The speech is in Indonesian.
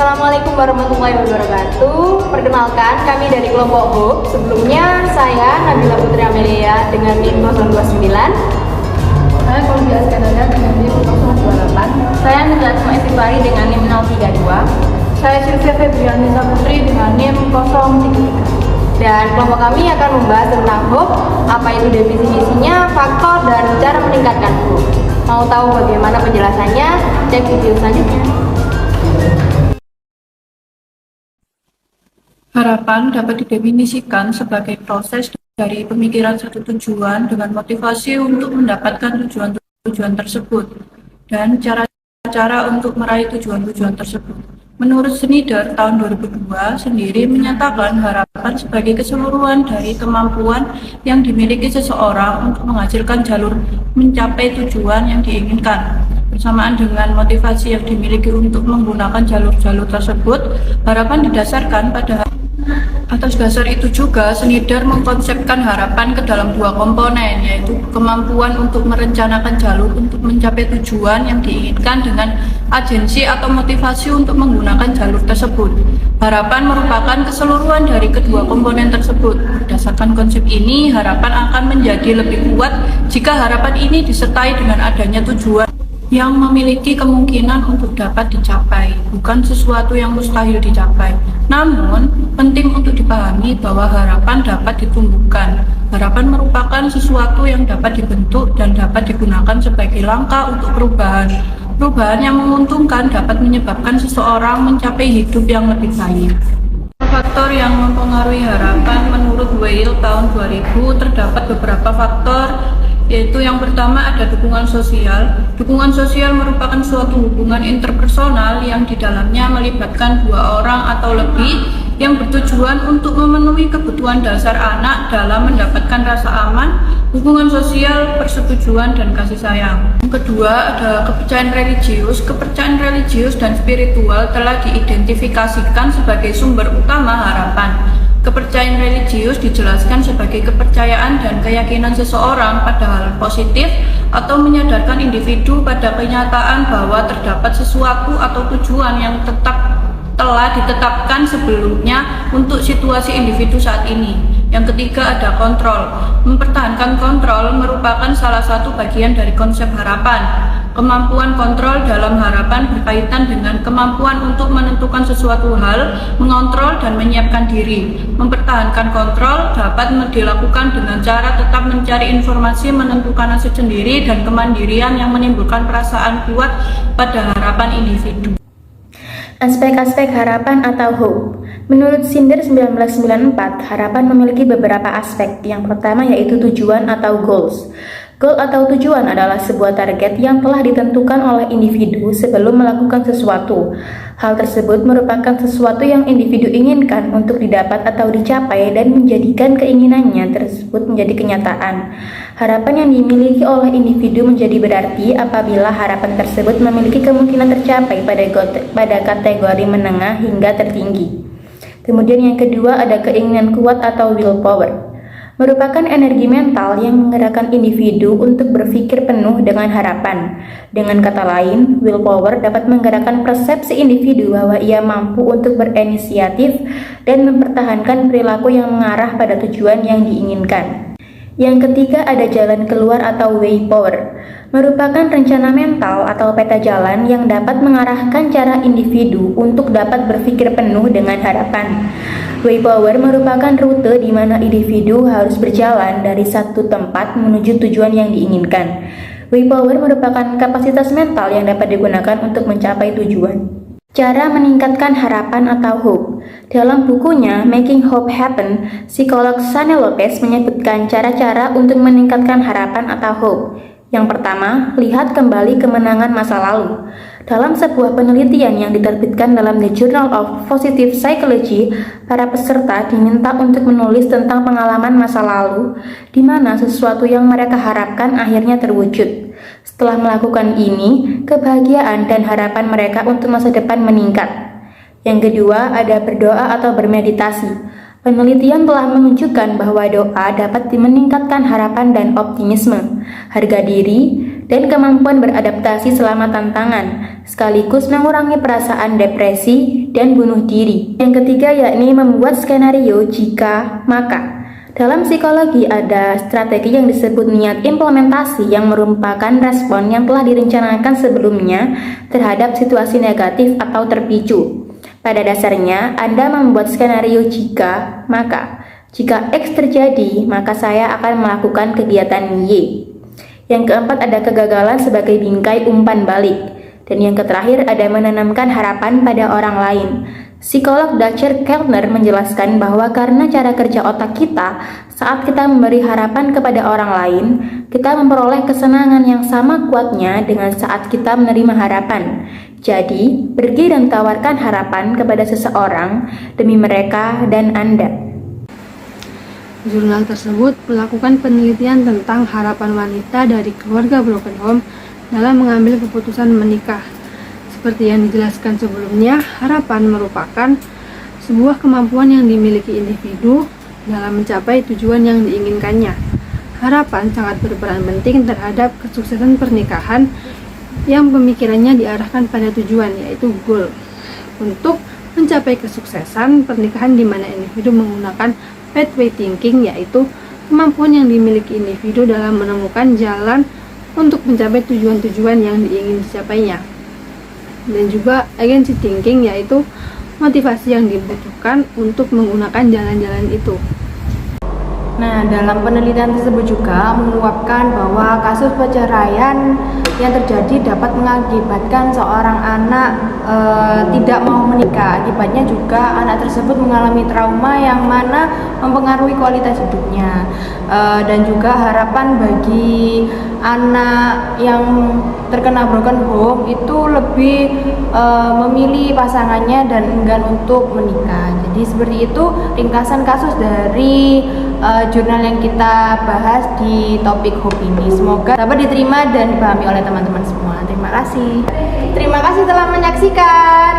Assalamualaikum warahmatullahi wabarakatuh. Perkenalkan, kami dari kelompok HOPE. Sebelumnya saya Nabila Putri Amelia dengan NIM 029. Saya Kolbia Askanada dengan NIM 028. Saya Nabila Asma Estifari dengan NIM 032. Saya Sylvia Febrianisa Putri dengan NIM 033. Dan kelompok kami akan membahas tentang HOPE, apa itu definisinya, faktor, dan cara meningkatkan HOPE. Mau tahu bagaimana penjelasannya? Cek video selanjutnya. Harapan dapat didefinisikan sebagai proses dari pemikiran satu tujuan dengan motivasi untuk mendapatkan tujuan-tujuan tersebut dan cara-cara untuk meraih tujuan-tujuan tersebut. Menurut Snyder tahun 2002 sendiri menyatakan harapan sebagai keseluruhan dari kemampuan yang dimiliki seseorang untuk menghasilkan jalur mencapai tujuan yang diinginkan. Bersamaan dengan motivasi yang dimiliki untuk menggunakan jalur-jalur tersebut, harapan didasarkan pada atas dasar itu juga, Snyder mengkonsepkan harapan ke dalam dua komponen, yaitu kemampuan untuk merencanakan jalur untuk mencapai tujuan yang diinginkan dengan agensi atau motivasi untuk menggunakan jalur tersebut. Harapan merupakan keseluruhan dari kedua komponen tersebut. Berdasarkan konsep ini, harapan akan menjadi lebih kuat jika harapan ini disertai dengan adanya tujuan yang memiliki kemungkinan untuk dapat dicapai, bukan sesuatu yang mustahil dicapai. Namun, penting untuk dipahami bahwa harapan dapat ditumbuhkan. Harapan merupakan sesuatu yang dapat dibentuk dan dapat digunakan sebagai langkah untuk perubahan. Perubahan yang menguntungkan dapat menyebabkan seseorang mencapai hidup yang lebih baik. Faktor yang mempengaruhi harapan menurut Weil tahun 2000 terdapat beberapa faktor, yaitu yang pertama ada dukungan sosial. Dukungan sosial merupakan suatu hubungan interpersonal yang di dalamnya melibatkan dua orang atau lebih yang bertujuan untuk memenuhi kebutuhan dasar anak dalam mendapatkan rasa aman, hubungan sosial, persetujuan, dan kasih sayang. Yang kedua ada kepercayaan religius. Kepercayaan religius dan spiritual telah diidentifikasikan sebagai sumber utama harapan. Kepercayaan religius dijelaskan sebagai kepercayaan dan keyakinan seseorang pada hal positif atau menyadarkan individu pada kenyataan bahwa terdapat sesuatu atau tujuan yang telah ditetapkan sebelumnya untuk situasi individu saat ini. Yang ketiga ada kontrol. Mempertahankan kontrol merupakan salah satu bagian dari konsep harapan. Kemampuan kontrol dalam harapan berkaitan dengan kemampuan untuk menentukan sesuatu hal, mengontrol dan menyiapkan diri. Mempertahankan kontrol dapat dilakukan dengan cara tetap mencari informasi, menentukan hasil sendiri, dan kemandirian yang menimbulkan perasaan kuat pada harapan individu. Aspek-aspek harapan atau HOPE. Menurut Snyder 1994, harapan memiliki beberapa aspek. Yang pertama yaitu tujuan atau goals. Goal atau tujuan adalah sebuah target yang telah ditentukan oleh individu sebelum melakukan sesuatu. Hal tersebut merupakan sesuatu yang individu inginkan untuk didapat atau dicapai dan menjadikan keinginannya tersebut menjadi kenyataan. Harapan yang dimiliki oleh individu menjadi berarti apabila harapan tersebut memiliki kemungkinan tercapai pada kategori menengah hingga tertinggi. Kemudian yang kedua ada keinginan kuat atau willpower. Merupakan energi mental yang menggerakkan individu untuk berpikir penuh dengan harapan. Dengan kata lain, willpower dapat menggerakkan persepsi individu bahwa ia mampu untuk berinisiatif dan mempertahankan perilaku yang mengarah pada tujuan yang diinginkan. Yang ketiga ada jalan keluar atau way power. Merupakan rencana mental atau peta jalan yang dapat mengarahkan cara individu untuk dapat berpikir penuh dengan harapan. Way power merupakan rute di mana individu harus berjalan dari satu tempat menuju tujuan yang diinginkan. Way power merupakan kapasitas mental yang dapat digunakan untuk mencapai tujuan. Cara meningkatkan harapan atau HOPE. Dalam bukunya Making Hope Happen, psikolog Shane Lopez menyebutkan cara-cara untuk meningkatkan harapan atau HOPE. Yang pertama, lihat kembali kemenangan masa lalu. Dalam sebuah penelitian yang diterbitkan dalam The Journal of Positive Psychology, para peserta diminta untuk menulis tentang pengalaman masa lalu, di mana sesuatu yang mereka harapkan akhirnya terwujud. Setelah melakukan ini, kebahagiaan dan harapan mereka untuk masa depan meningkat. Yang kedua, ada berdoa atau bermeditasi. Penelitian telah menunjukkan bahwa doa dapat meningkatkan harapan dan optimisme, harga diri, dan kemampuan beradaptasi selama tantangan, sekaligus mengurangi perasaan depresi, dan bunuh diri. Yang ketiga yakni membuat skenario jika maka. Dalam psikologi ada strategi yang disebut niat implementasi yang merupakan respon yang telah direncanakan sebelumnya terhadap situasi negatif atau terpicu. Pada dasarnya, Anda membuat skenario jika maka. Jika X terjadi, maka saya akan melakukan kegiatan Y. Yang keempat ada kegagalan sebagai bingkai umpan balik. Dan yang terakhir ada menanamkan harapan pada orang lain. Psikolog Dachau Keltner menjelaskan bahwa karena cara kerja otak kita, saat kita memberi harapan kepada orang lain, kita memperoleh kesenangan yang sama kuatnya dengan saat kita menerima harapan. Jadi, pergi dan tawarkan harapan kepada seseorang demi mereka dan Anda. Jurnal tersebut melakukan penelitian tentang harapan wanita dari keluarga broken home dalam mengambil keputusan menikah. Seperti yang dijelaskan sebelumnya, harapan merupakan sebuah kemampuan yang dimiliki individu dalam mencapai tujuan yang diinginkannya. Harapan sangat berperan penting terhadap kesuksesan pernikahan yang pemikirannya diarahkan pada tujuan, yaitu goal. Untuk mencapai kesuksesan pernikahan di mana individu menggunakan pathway thinking, yaitu kemampuan yang dimiliki individu dalam menemukan jalan untuk mencapai tujuan-tujuan yang ingin dicapainya. Dan juga agency thinking, yaitu motivasi yang dibutuhkan untuk menggunakan jalan-jalan itu. Nah, dalam penelitian tersebut juga menguapkan bahwa kasus perceraian yang terjadi dapat mengakibatkan seorang anak tidak mau menikah. Akibatnya juga anak tersebut mengalami trauma yang mana mempengaruhi kualitas hidupnya. Dan juga harapan bagi anak yang terkena broken home itu lebih memilih pasangannya dan enggan untuk menikah. Jadi seperti itu ringkasan kasus dari jurnal yang kita bahas di topik hope ini. Semoga dapat diterima dan dipahami oleh teman-teman semua. Terima kasih. Terima kasih telah menyaksikan.